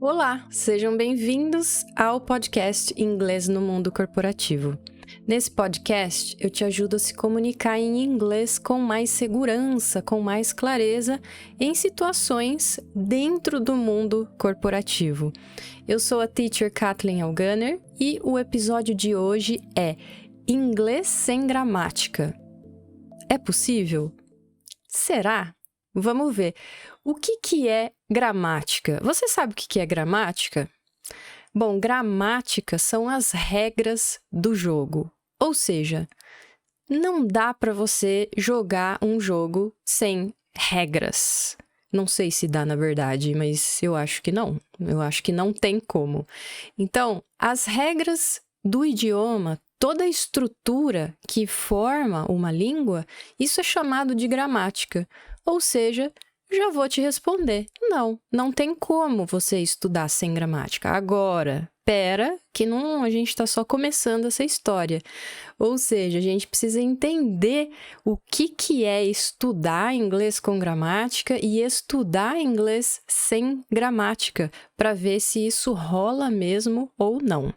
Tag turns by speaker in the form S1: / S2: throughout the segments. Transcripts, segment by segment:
S1: Olá, sejam bem-vindos ao podcast Inglês no Mundo Corporativo. Nesse podcast, eu te ajudo a se comunicar em inglês com mais segurança, com mais clareza, em situações dentro do mundo corporativo. Eu sou a teacher Kathleen Elganer e o episódio de hoje é Inglês sem gramática. É possível? Será? Vamos ver. O que é gramática? Você sabe o que é gramática? Bom, gramática são as regras do jogo. Ou seja, não dá para você jogar um jogo sem regras. Não sei se dá, na verdade, mas eu acho que não. Eu acho que não tem como. Então, as regras do idioma, toda a estrutura que forma uma língua, isso é chamado de gramática. Ou seja, já vou te responder. Não tem como você estudar sem gramática. Agora, que a gente está só começando essa história. Ou seja, a gente precisa entender o que é estudar inglês com gramática e estudar inglês sem gramática, para ver se isso rola mesmo ou não.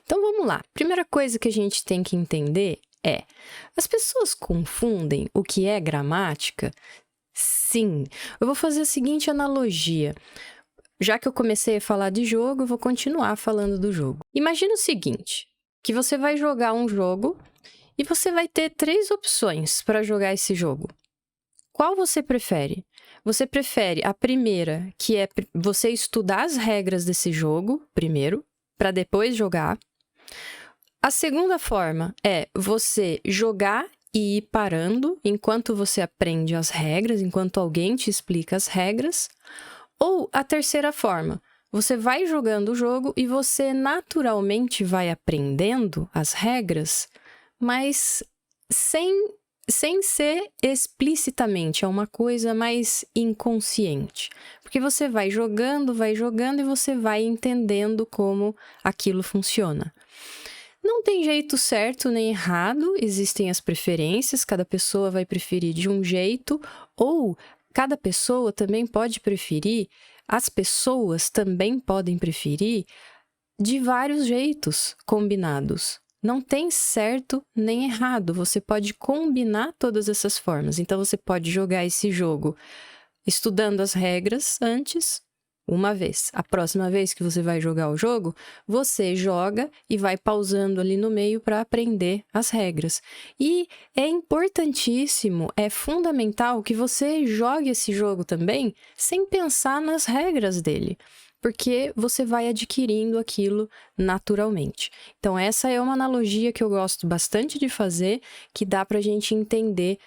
S1: Então, vamos lá. Primeira coisa que a gente tem que entender é: as pessoas confundem o que é gramática? Sim, eu vou fazer a seguinte analogia. Já que eu comecei a falar de jogo, eu vou continuar falando do jogo. Imagina o seguinte, que você vai jogar um jogo e você vai ter 3 opções para jogar esse jogo. Qual você prefere? Você prefere a primeira, que é você estudar as regras desse jogo primeiro, para depois jogar. A segunda forma é você jogar e ir parando enquanto você aprende as regras, enquanto alguém te explica as regras. Ou a terceira forma, você vai jogando o jogo e você naturalmente vai aprendendo as regras, mas sem ser explicitamente, é uma coisa mais inconsciente. Porque você vai jogando e você vai entendendo como aquilo funciona. Não tem jeito certo nem errado, existem as preferências, cada pessoa vai preferir de um jeito, ou cada pessoa também pode preferir, as pessoas também podem preferir de vários jeitos combinados. Não tem certo nem errado, você pode combinar todas essas formas. Então, você pode jogar esse jogo estudando as regras antes, uma vez. A próxima vez que você vai jogar o jogo, você joga e vai pausando ali no meio para aprender as regras. E é importantíssimo, é fundamental que você jogue esse jogo também sem pensar nas regras dele, porque você vai adquirindo aquilo naturalmente. Então, essa é uma analogia que eu gosto bastante de fazer, que dá para a gente entender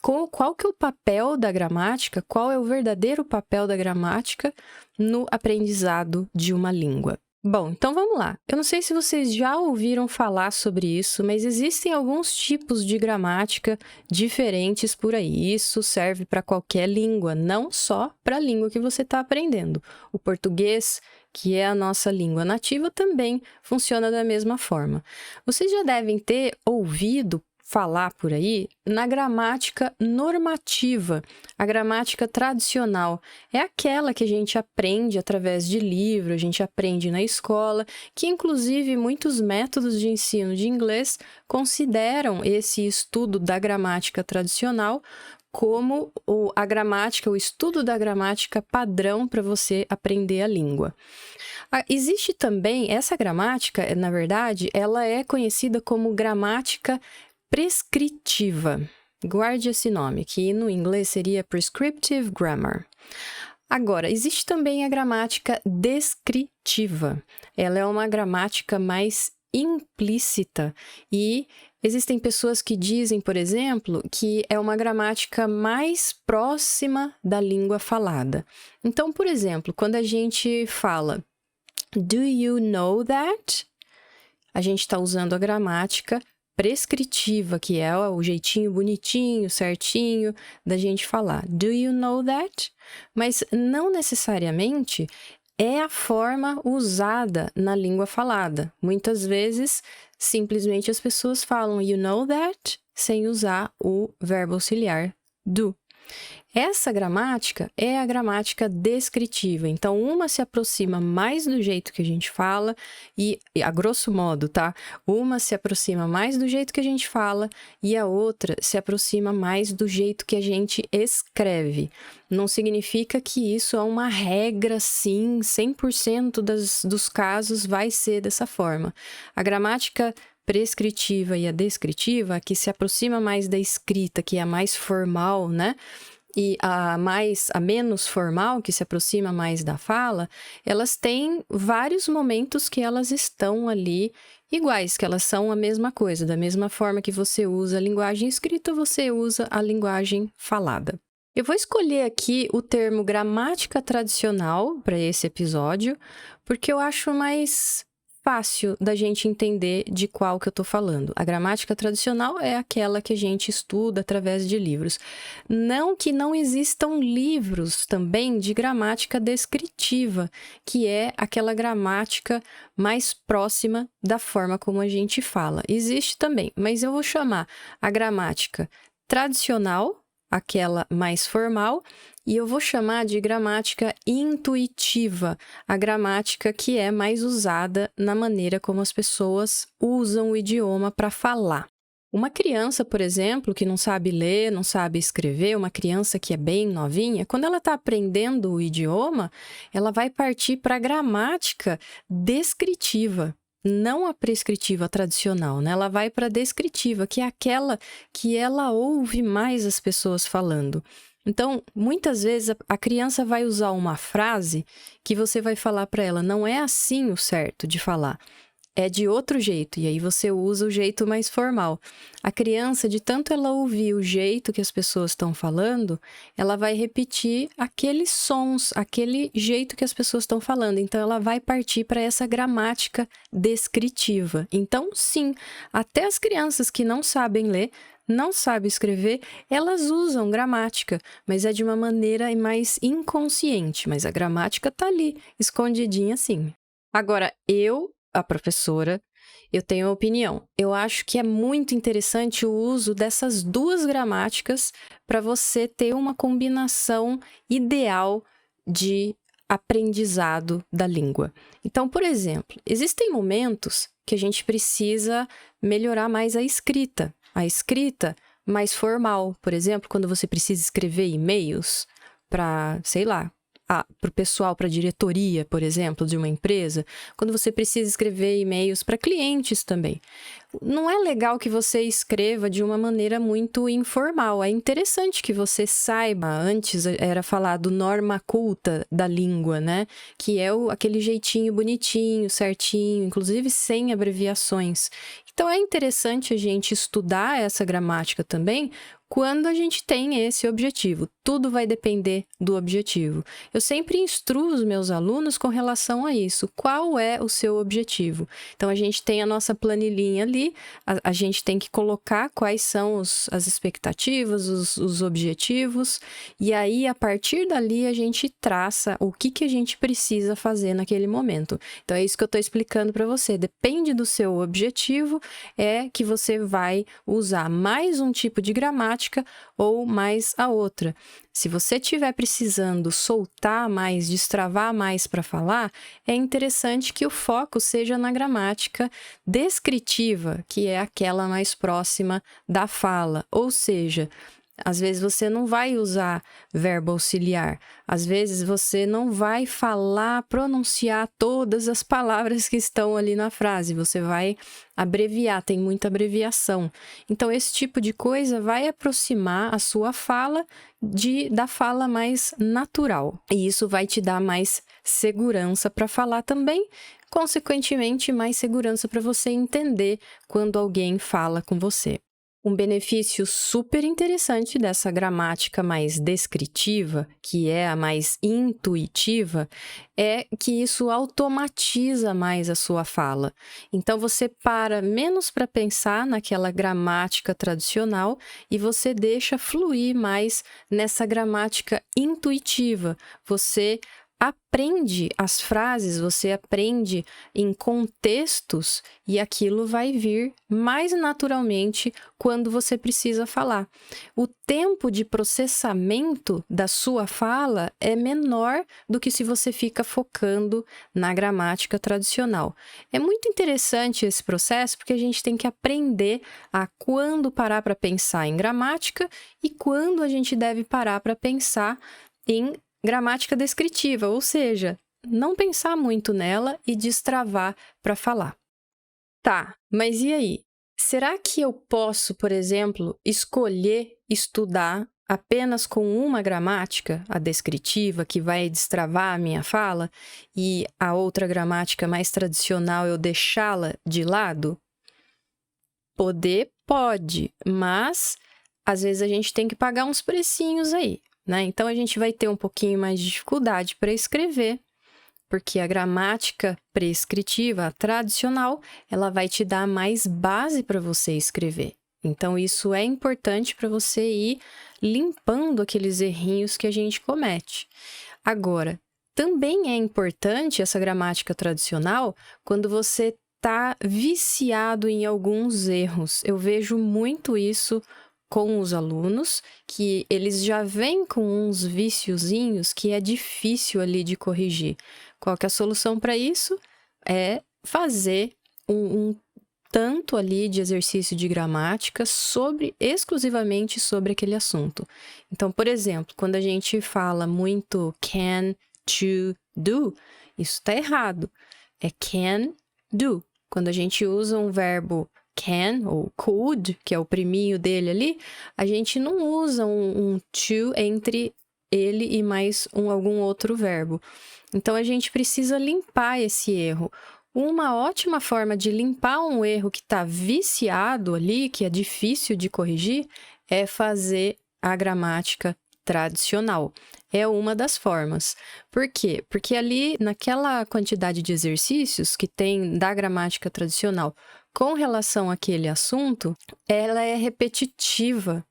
S1: qual que é o papel da gramática, qual é o verdadeiro papel da gramática no aprendizado de uma língua. Bom, então vamos lá. Eu não sei se vocês já ouviram falar sobre isso, mas existem alguns tipos de gramática diferentes por aí. Isso serve para qualquer língua, não só para a língua que você está aprendendo. O português, que é a nossa língua nativa, também funciona da mesma forma. Vocês já devem ter ouvido falar por aí na gramática normativa, a gramática tradicional. É aquela que a gente aprende através de livro, a gente aprende na escola, que inclusive muitos métodos de ensino de inglês consideram esse estudo da gramática tradicional como o estudo da gramática padrão para você aprender a língua. Existe também, essa gramática, na verdade, ela é conhecida como gramática prescritiva. Guarde esse nome, que no inglês seria prescriptive grammar. Agora, existe também a gramática descritiva. Ela é uma gramática mais implícita e existem pessoas que dizem, por exemplo, que é uma gramática mais próxima da língua falada. Então, por exemplo, quando a gente fala "Do you know that?", a gente está usando a gramática prescritiva, que é o jeitinho bonitinho, certinho da gente falar. Do you know that? Mas não necessariamente é a forma usada na língua falada. Muitas vezes, simplesmente as pessoas falam you know that sem usar o verbo auxiliar do. Essa gramática é a gramática descritiva. Então, uma se aproxima mais do jeito que a gente fala e a grosso modo, tá? Uma se aproxima mais do jeito que a gente fala e a outra se aproxima mais do jeito que a gente escreve. Não significa que isso é uma regra, sim, 100% dos casos vai ser dessa forma. A gramática prescritiva e a descritiva, que se aproxima mais da escrita, que é a mais formal, né? E a menos formal, que se aproxima mais da fala, elas têm vários momentos que elas estão ali iguais, que elas são a mesma coisa. Da mesma forma que você usa a linguagem escrita, você usa a linguagem falada. Eu vou escolher aqui o termo gramática tradicional para esse episódio, porque eu acho mais fácil da gente entender de qual que eu estou falando. A gramática tradicional é aquela que a gente estuda através de livros. Não que não existam livros também de gramática descritiva, que é aquela gramática mais próxima da forma como a gente fala. Existe também, mas eu vou chamar a gramática tradicional, aquela mais formal, e eu vou chamar de gramática intuitiva, a gramática que é mais usada na maneira como as pessoas usam o idioma para falar. Uma criança, por exemplo, que não sabe ler, não sabe escrever, uma criança que é bem novinha, quando ela está aprendendo o idioma, ela vai partir para a gramática descritiva. Não a prescritiva tradicional, né? Ela vai para a descritiva, que é aquela que ela ouve mais as pessoas falando. Então, muitas vezes a criança vai usar uma frase que você vai falar para ela, não é assim o certo de falar, é de outro jeito, e aí você usa o jeito mais formal. A criança, de tanto ela ouvir o jeito que as pessoas estão falando, ela vai repetir aqueles sons, aquele jeito que as pessoas estão falando. Então, ela vai partir para essa gramática descritiva. Então, sim, até as crianças que não sabem ler, não sabem escrever, elas usam gramática, mas é de uma maneira mais inconsciente. Mas a gramática está ali, escondidinha assim. Agora, a professora, eu tenho uma opinião. Eu acho que é muito interessante o uso dessas duas gramáticas para você ter uma combinação ideal de aprendizado da língua. Então, por exemplo, existem momentos que a gente precisa melhorar mais a escrita mais formal. Por exemplo, quando você precisa escrever e-mails para, sei lá, para o pessoal, para a diretoria, por exemplo, de uma empresa, quando você precisa escrever e-mails para clientes também. Não é legal que você escreva de uma maneira muito informal. É interessante que você saiba, antes era falado norma culta da língua, né? Que é aquele jeitinho bonitinho, certinho, inclusive sem abreviações. Então, é interessante a gente estudar essa gramática também quando a gente tem esse objetivo. Tudo vai depender do objetivo. Eu sempre instruo os meus alunos com relação a isso. Qual é o seu objetivo? Então, a gente tem a nossa planilhinha ali, a gente tem que colocar quais são as expectativas, os objetivos, e aí, a partir dali, a gente traça o que a gente precisa fazer naquele momento. Então, é isso que eu estou explicando para você. Depende do seu objetivo, é que você vai usar mais um tipo de gramática ou mais a outra. Se você estiver precisando soltar mais, destravar mais para falar, é interessante que o foco seja na gramática descritiva, que é aquela mais próxima da fala. Ou seja, às vezes você não vai usar verbo auxiliar, às vezes você não vai pronunciar todas as palavras que estão ali na frase, você vai abreviar, tem muita abreviação. Então, esse tipo de coisa vai aproximar a sua fala da fala mais natural. E isso vai te dar mais segurança para falar também, consequentemente, mais segurança para você entender quando alguém fala com você. Um benefício super interessante dessa gramática mais descritiva, que é a mais intuitiva, é que isso automatiza mais a sua fala. Então, você para menos para pensar naquela gramática tradicional e você deixa fluir mais nessa gramática intuitiva. Você aprende as frases, você aprende em contextos e aquilo vai vir mais naturalmente quando você precisa falar. O tempo de processamento da sua fala é menor do que se você fica focando na gramática tradicional. É muito interessante esse processo porque a gente tem que aprender a quando parar para pensar em gramática e quando a gente deve parar para pensar em gramática descritiva, ou seja, não pensar muito nela e destravar para falar. Tá, mas e aí? Será que eu posso, por exemplo, escolher estudar apenas com uma gramática, a descritiva, que vai destravar a minha fala, e a outra gramática mais tradicional eu deixá-la de lado? Poder pode, mas às vezes a gente tem que pagar uns precinhos aí, né? Então, a gente vai ter um pouquinho mais de dificuldade para escrever, porque a gramática prescritiva, a tradicional, ela vai te dar mais base para você escrever. Então, isso é importante para você ir limpando aqueles errinhos que a gente comete. Agora, também é importante essa gramática tradicional quando você está viciado em alguns erros. Eu vejo muito isso com os alunos, que eles já vêm com uns viciozinhos que é difícil ali de corrigir. Qual que é a solução para isso? É fazer um tanto ali de exercício de gramática exclusivamente sobre aquele assunto. Então, por exemplo, quando a gente fala muito can, to, do, isso está errado. É can, do. Quando a gente usa um verbo can ou could, que é o priminho dele ali, a gente não usa um to entre ele e mais algum outro verbo. Então, a gente precisa limpar esse erro. Uma ótima forma de limpar um erro que está viciado ali, que é difícil de corrigir, é fazer a gramática tradicional. É uma das formas. Por quê? Porque ali, naquela quantidade de exercícios que tem da gramática tradicional com relação àquele assunto, ela é repetitiva.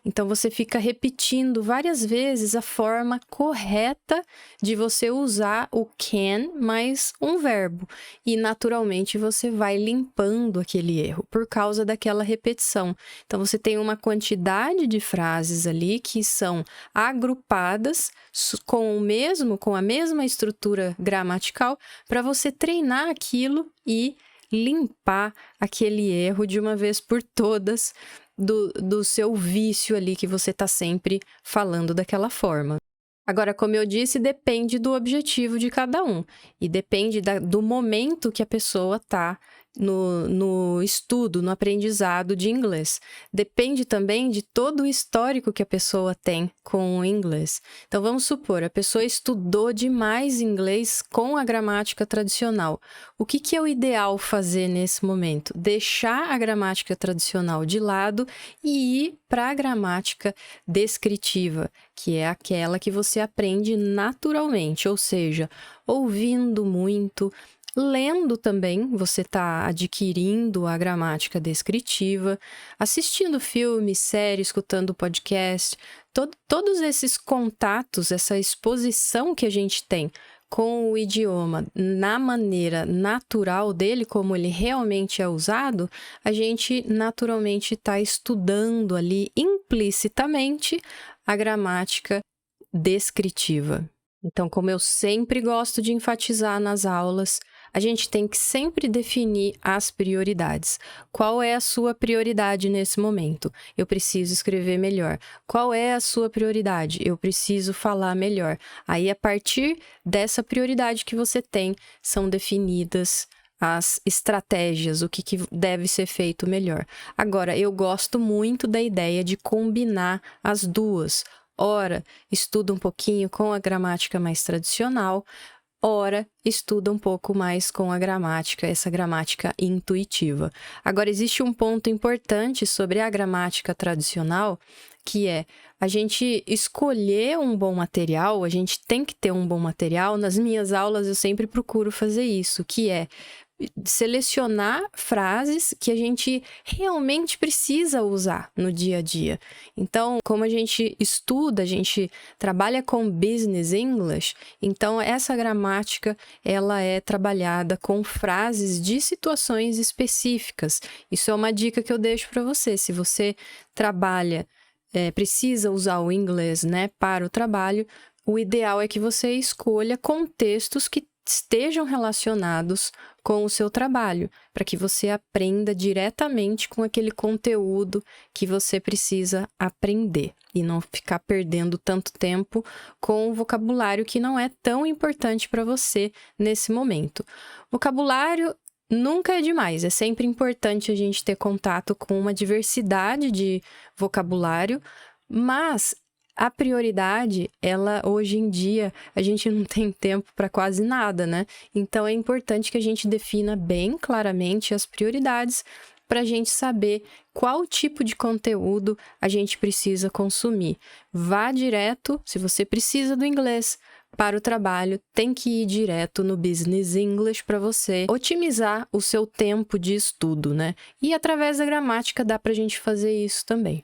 S1: Então, você fica repetindo várias vezes a forma correta de você usar o can mais um verbo. E, naturalmente, você vai limpando aquele erro por causa daquela repetição. Então, você tem uma quantidade de frases ali que são agrupadas com a mesma estrutura gramatical para você treinar aquilo e limpar aquele erro de uma vez por todas do seu vício ali que você está sempre falando daquela forma. Agora, como eu disse, depende do objetivo de cada um e depende do momento que a pessoa está no estudo, no aprendizado de inglês. Depende também de todo o histórico que a pessoa tem com o inglês. Então, vamos supor, a pessoa estudou demais inglês com a gramática tradicional. O que é o ideal fazer nesse momento? Deixar a gramática tradicional de lado e ir para a gramática descritiva, que é aquela que você aprende naturalmente, ou seja, ouvindo muito, lendo também, você está adquirindo a gramática descritiva, assistindo filme, série, escutando podcast, todos esses contatos, essa exposição que a gente tem com o idioma na maneira natural dele, como ele realmente é usado, a gente naturalmente está estudando ali implicitamente a gramática descritiva. Então, como eu sempre gosto de enfatizar nas aulas, a gente tem que sempre definir as prioridades. Qual é a sua prioridade nesse momento? Eu preciso escrever melhor. Qual é a sua prioridade? Eu preciso falar melhor. Aí, a partir dessa prioridade que você tem, são definidas as estratégias, o que deve ser feito melhor. Agora, eu gosto muito da ideia de combinar as duas. Ora, estuda um pouquinho com a gramática mais tradicional, ora, estuda um pouco mais com a gramática, essa gramática intuitiva. Agora, existe um ponto importante sobre a gramática tradicional, que é a gente escolher um bom material, a gente tem que ter um bom material. Nas minhas aulas eu sempre procuro fazer isso, que é selecionar frases que a gente realmente precisa usar no dia a dia. Então, como a gente estuda, a gente trabalha com business English, então essa gramática ela é trabalhada com frases de situações específicas. Isso é uma dica que eu deixo para você. Se você trabalha, precisa usar o inglês, né, para o trabalho, o ideal é que você escolha contextos que estejam relacionados com o seu trabalho, para que você aprenda diretamente com aquele conteúdo que você precisa aprender e não ficar perdendo tanto tempo com o vocabulário que não é tão importante para você nesse momento. Vocabulário nunca é demais, é sempre importante a gente ter contato com uma diversidade de vocabulário, mas a prioridade, ela hoje em dia, a gente não tem tempo para quase nada, né? Então é importante que a gente defina bem claramente as prioridades para a gente saber qual tipo de conteúdo a gente precisa consumir. Vá direto, se você precisa do inglês para o trabalho, tem que ir direto no Business English para você otimizar o seu tempo de estudo, né? E através da gramática dá para a gente fazer isso também.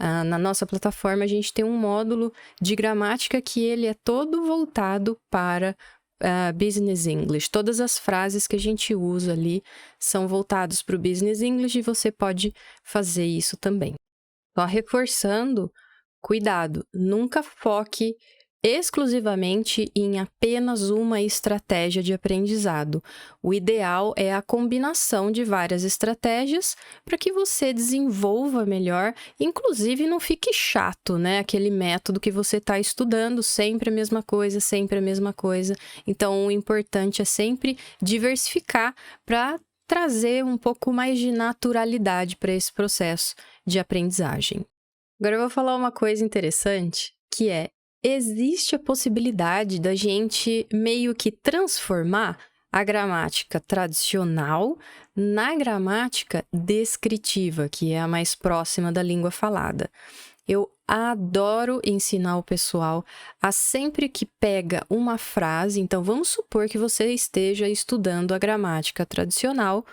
S1: Na nossa plataforma, a gente tem um módulo de gramática que ele é todo voltado para Business English. Todas as frases que a gente usa ali são voltadas para o Business English e você pode fazer isso também. Só reforçando, cuidado, nunca foque exclusivamente em apenas uma estratégia de aprendizado. O ideal é a combinação de várias estratégias para que você desenvolva melhor, inclusive não fique chato, né? Aquele método que você está estudando, sempre a mesma coisa, sempre a mesma coisa. Então, o importante é sempre diversificar para trazer um pouco mais de naturalidade para esse processo de aprendizagem. Agora eu vou falar uma coisa interessante, que é existe a possibilidade da gente meio que transformar a gramática tradicional na gramática descritiva, que é a mais próxima da língua falada. Eu adoro ensinar o pessoal a sempre que pega uma frase, então vamos supor que você esteja estudando a gramática tradicional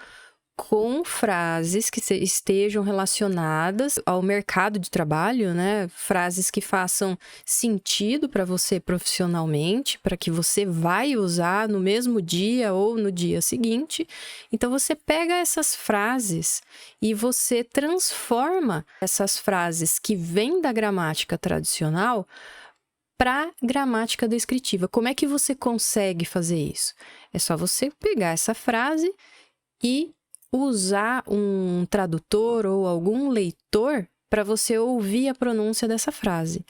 S1: com frases que estejam relacionadas ao mercado de trabalho, né? Frases que façam sentido para você profissionalmente, para que você vai usar no mesmo dia ou no dia seguinte. Então, você pega essas frases e você transforma essas frases que vêm da gramática tradicional para gramática descritiva. Como é que você consegue fazer isso? É só você pegar essa frase e usar um tradutor ou algum leitor para você ouvir a pronúncia dessa frase.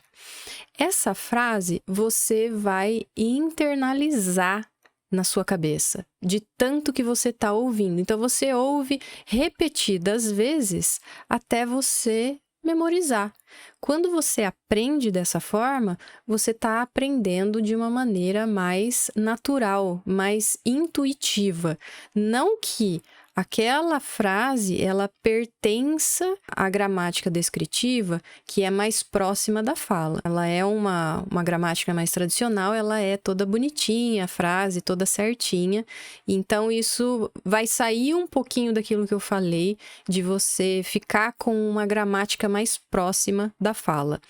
S1: Essa frase você vai internalizar na sua cabeça, de tanto que você está ouvindo. Então, você ouve repetidas vezes até você memorizar. Quando você aprende dessa forma, você está aprendendo de uma maneira mais natural, mais intuitiva. Não que aquela frase, ela pertença à gramática descritiva, que é mais próxima da fala. Ela é uma gramática mais tradicional, ela é toda bonitinha, a frase toda certinha. Então, isso vai sair um pouquinho daquilo que eu falei, de você ficar com uma gramática mais próxima da fala.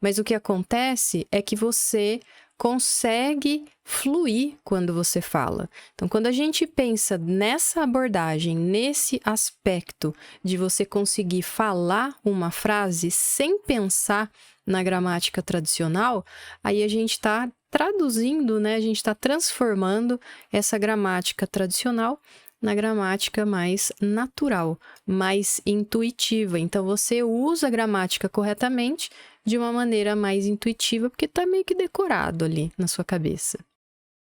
S1: Mas o que acontece é que você consegue fluir quando você fala. Então, quando a gente pensa nessa abordagem, nesse aspecto de você conseguir falar uma frase sem pensar na gramática tradicional, aí a gente está traduzindo, né? A gente está transformando essa gramática tradicional na gramática mais natural, mais intuitiva. Então, você usa a gramática corretamente de uma maneira mais intuitiva, porque está meio que decorado ali na sua cabeça.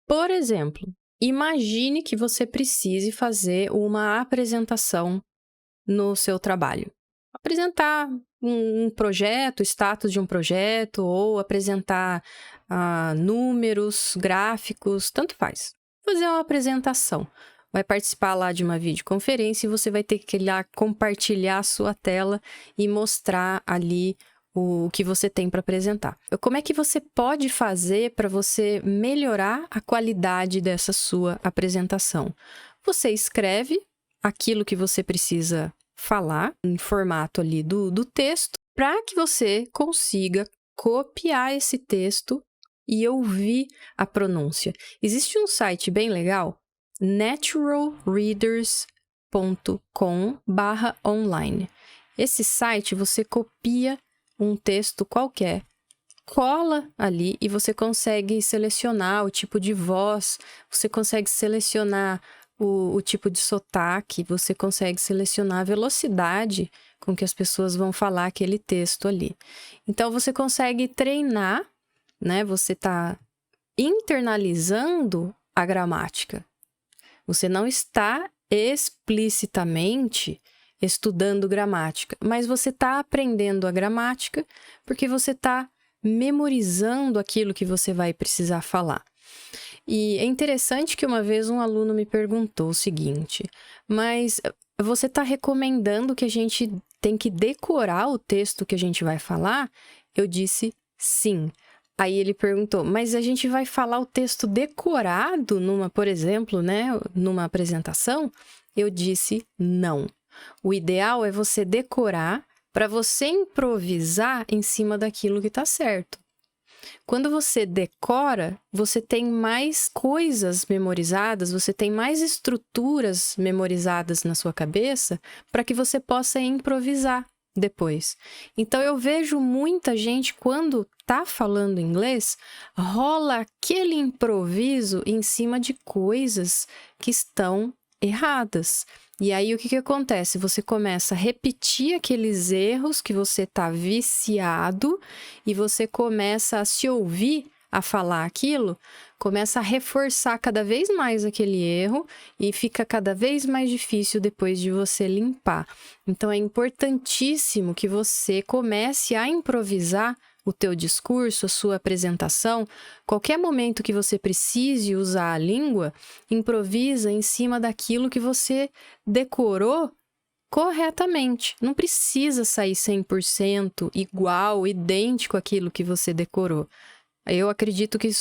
S1: Por exemplo, imagine que você precise fazer uma apresentação no seu trabalho. Apresentar um projeto, status de um projeto, ou apresentar números, gráficos, tanto faz. Fazer uma apresentação. Vai participar lá de uma videoconferência e você vai ter que ir lá compartilhar a sua tela e mostrar ali o que você tem para apresentar. Como é que você pode fazer para você melhorar a qualidade dessa sua apresentação? Você escreve aquilo que você precisa falar em formato ali do texto, para que você consiga copiar esse texto e ouvir a pronúncia. Existe um site bem legal, naturalreaders.com/online. Esse site você copia um texto qualquer, cola ali e você consegue selecionar o tipo de voz, você consegue selecionar o tipo de sotaque, você consegue selecionar a velocidade com que as pessoas vão falar aquele texto ali. Então, você consegue treinar, né? Você está internalizando a gramática. Você não está explicitamente estudando gramática, mas você está aprendendo a gramática porque você está memorizando aquilo que você vai precisar falar. E é interessante que uma vez um aluno me perguntou o seguinte: mas você está recomendando que a gente tem que decorar o texto que a gente vai falar? Eu disse sim. Aí ele perguntou: mas a gente vai falar o texto decorado por exemplo, né, numa apresentação? Eu disse não. O ideal é você decorar para você improvisar em cima daquilo que está certo. Quando você decora, você tem mais coisas memorizadas, você tem mais estruturas memorizadas na sua cabeça para que você possa improvisar depois. Então, eu vejo muita gente, quando tá falando inglês, rola aquele improviso em cima de coisas que estão erradas. E aí, o que acontece? Você começa a repetir aqueles erros que você está viciado e você começa a se ouvir a falar aquilo, começa a reforçar cada vez mais aquele erro e fica cada vez mais difícil depois de você limpar. Então, é importantíssimo que você comece a improvisar o teu discurso, a sua apresentação. Qualquer momento que você precise usar a língua, improvisa em cima daquilo que você decorou corretamente. Não precisa sair 100% igual, idêntico àquilo que você decorou. Eu acredito que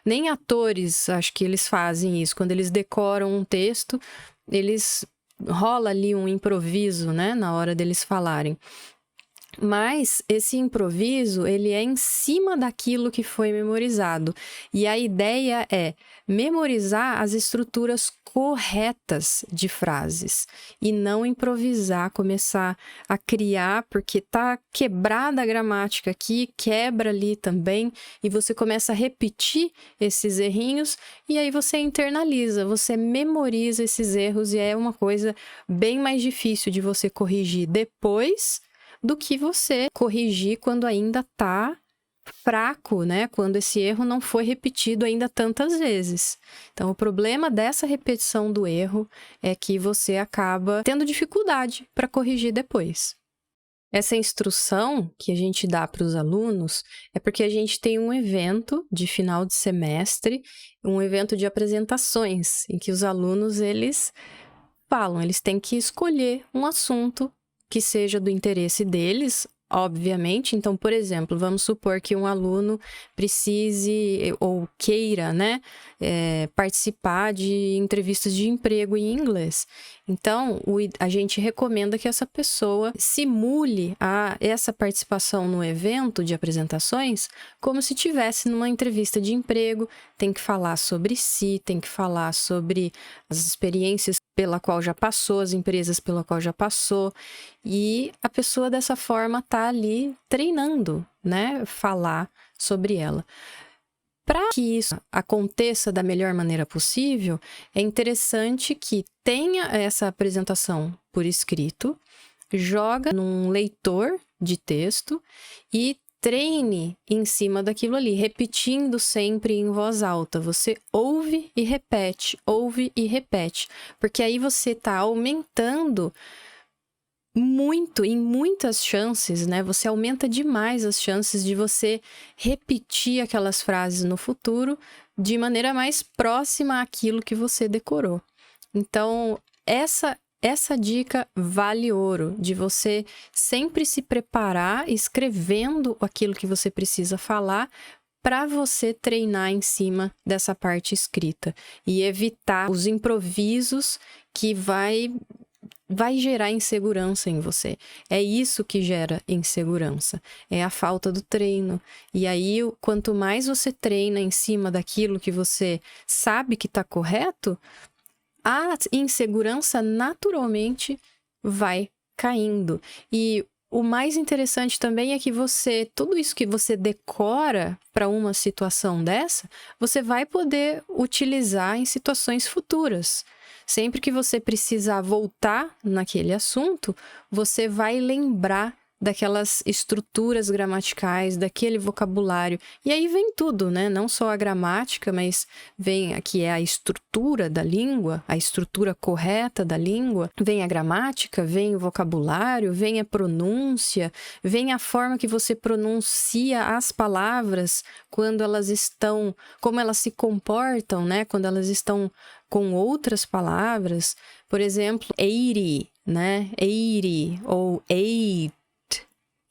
S1: nem atores, acho que eles fazem isso. Quando eles decoram um texto, rola ali um improviso, né, na hora deles falarem. Mas esse improviso, ele é em cima daquilo que foi memorizado. E a ideia é memorizar as estruturas corretas de frases e não improvisar, começar a criar, porque tá quebrada a gramática aqui, quebra ali também, e você começa a repetir esses errinhos e aí você internaliza, você memoriza esses erros e é uma coisa bem mais difícil de você corrigir depois do que você corrigir quando ainda está fraco, né? Quando esse erro não foi repetido ainda tantas vezes. Então, o problema dessa repetição do erro é que você acaba tendo dificuldade para corrigir depois. Essa instrução que a gente dá para os alunos é porque a gente tem um evento de final de semestre, um evento de apresentações, em que os alunos, eles têm que escolher um assunto que seja do interesse deles, obviamente. Então, por exemplo, vamos supor que um aluno precise ou queira, né, participar de entrevistas de emprego em inglês. Então, a gente recomenda que essa pessoa simule essa participação no evento de apresentações como se estivesse numa entrevista de emprego. Tem que falar sobre si, tem que falar sobre as experiências pela qual já passou, as empresas pela qual já passou, e a pessoa dessa forma está ali treinando, né, falar sobre ela. Para que isso aconteça da melhor maneira possível, é interessante que tenha essa apresentação por escrito, joga num leitor de texto e treine em cima daquilo ali, repetindo sempre em voz alta. Você ouve e repete, porque aí você está aumentando muito, em muitas chances, né? Você aumenta demais as chances de você repetir aquelas frases no futuro de maneira mais próxima àquilo que você decorou. Então, essa essa dica vale ouro, de você sempre se preparar escrevendo aquilo que você precisa falar para você treinar em cima dessa parte escrita e evitar os improvisos que vai gerar insegurança em você. É isso que gera insegurança, é a falta do treino. E aí, quanto mais você treina em cima daquilo que você sabe que está correto, a insegurança naturalmente vai caindo. E o mais interessante também é que tudo isso que você decora para uma situação dessa, você vai poder utilizar em situações futuras. Sempre que você precisar voltar naquele assunto, você vai lembrar daquelas estruturas gramaticais, daquele vocabulário. E aí vem tudo, né? Não só a gramática, mas vem aqui a estrutura da língua, a estrutura correta da língua. Vem a gramática, vem o vocabulário, vem a pronúncia, vem a forma que você pronuncia as palavras quando elas estão, como elas se comportam, né? Quando elas estão com outras palavras. Por exemplo, 80, né? 80 ou 8.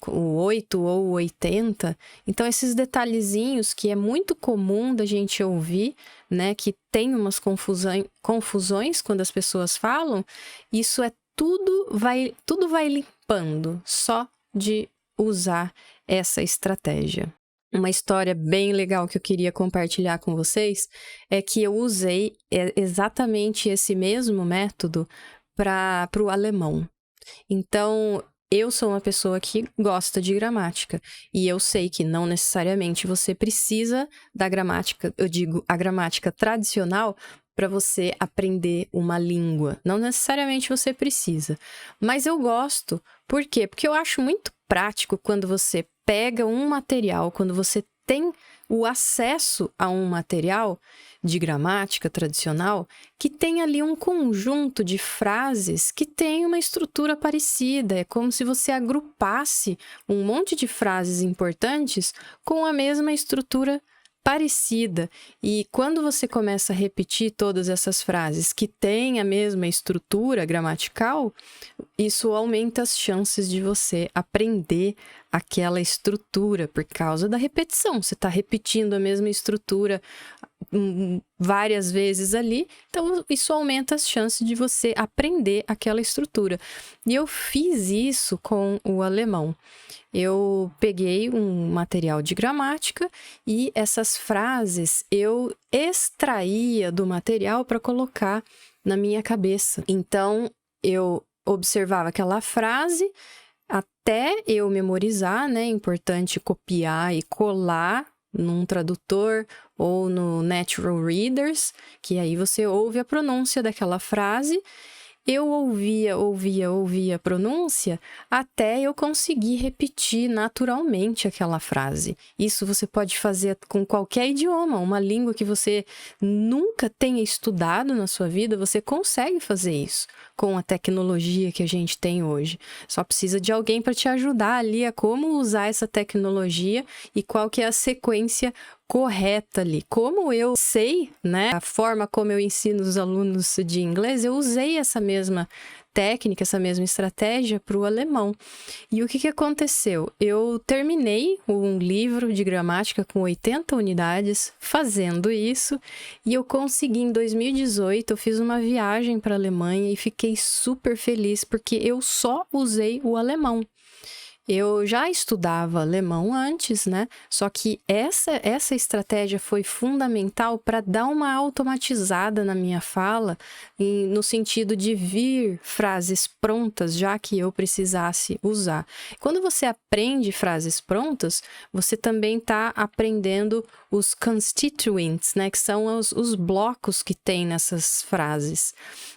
S1: O 8 ou 80. Então, esses detalhezinhos que é muito comum da gente ouvir, né? Que tem umas confusões quando as pessoas falam, isso é tudo vai limpando só de usar essa estratégia. Uma história bem legal que eu queria compartilhar com vocês é que eu usei exatamente esse mesmo método para o alemão. Então, eu sou uma pessoa que gosta de gramática e eu sei que não necessariamente você precisa da gramática, eu digo a gramática tradicional, para você aprender uma língua. Não necessariamente você precisa, mas eu gosto. Por quê? Porque eu acho muito prático quando você pega um material, quando você tem o acesso a um material de gramática tradicional que tem ali um conjunto de frases que tem uma estrutura parecida. É como se você agrupasse um monte de frases importantes com a mesma estrutura parecida. E quando você começa a repetir todas essas frases que têm a mesma estrutura gramatical, isso aumenta as chances de você aprender aquela estrutura por causa da repetição. Você está repetindo a mesma estrutura várias vezes ali, então isso aumenta as chances de você aprender aquela estrutura. E eu fiz isso com o alemão. Eu peguei um material de gramática e essas frases eu extraía do material para colocar na minha cabeça. Então, eu observava aquela frase até eu memorizar, né? É importante copiar e colar num tradutor ou no Natural Readers, que aí você ouve a pronúncia daquela frase. Eu ouvia a pronúncia até eu conseguir repetir naturalmente aquela frase. Isso você pode fazer com qualquer idioma, uma língua que você nunca tenha estudado na sua vida, você consegue fazer isso com a tecnologia que a gente tem hoje. Só precisa de alguém para te ajudar ali a como usar essa tecnologia e qual que é a sequência correta ali. Como eu sei, né, a forma como eu ensino os alunos de inglês, eu usei essa mesma técnica, essa mesma estratégia para o alemão. E o que aconteceu? Eu terminei um livro de gramática com 80 unidades fazendo isso e eu consegui em 2018, eu fiz uma viagem para a Alemanha e fiquei super feliz porque eu só usei o alemão. Eu já estudava alemão antes, né? Só que essa estratégia foi fundamental para dar uma automatizada na minha fala, no sentido de vir frases prontas, já que eu precisasse usar. Quando você aprende frases prontas, você também está aprendendo os constituents, né? Que são os blocos que tem nessas frases.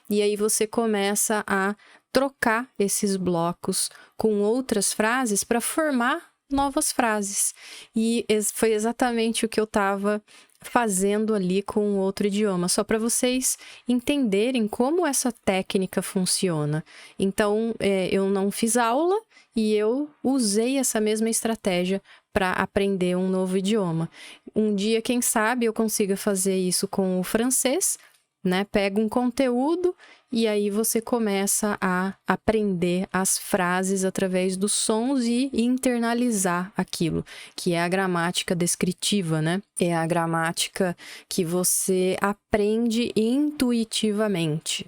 S1: E aí você começa a trocar esses blocos com outras frases para formar novas frases. E foi exatamente o que eu estava fazendo ali com outro idioma, só para vocês entenderem como essa técnica funciona. Então, eu não fiz aula e eu usei essa mesma estratégia para aprender um novo idioma. Um dia, quem sabe, eu consiga fazer isso com o francês, né? Pega um conteúdo e aí você começa a aprender as frases através dos sons e internalizar aquilo, que é a gramática descritiva, né? É a gramática que você aprende intuitivamente.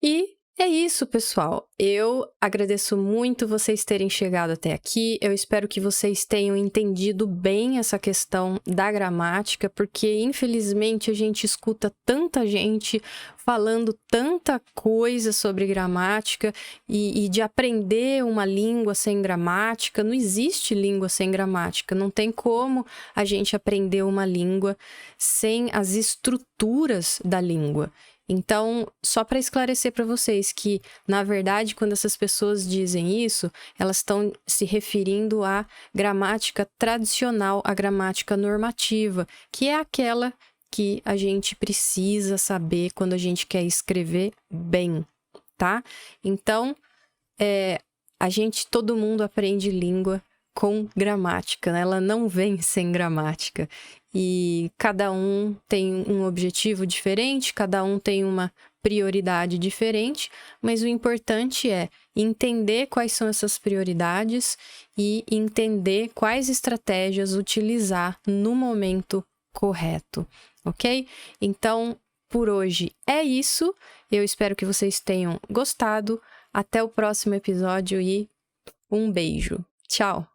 S1: E é isso, pessoal. Eu agradeço muito vocês terem chegado até aqui. Eu espero que vocês tenham entendido bem essa questão da gramática, porque infelizmente a gente escuta tanta gente falando tanta coisa sobre gramática e de aprender uma língua sem gramática. Não existe língua sem gramática. Não tem como a gente aprender uma língua sem as estruturas da língua. Então, só para esclarecer para vocês que, na verdade, quando essas pessoas dizem isso, elas estão se referindo à gramática tradicional, à gramática normativa, que é aquela que a gente precisa saber quando a gente quer escrever bem, tá? Então, todo mundo aprende língua com gramática, né? Ela não vem sem gramática. E cada um tem um objetivo diferente, cada um tem uma prioridade diferente, mas o importante é entender quais são essas prioridades e entender quais estratégias utilizar no momento correto, ok? Então, por hoje é isso. Eu espero que vocês tenham gostado. Até o próximo episódio e um beijo. Tchau!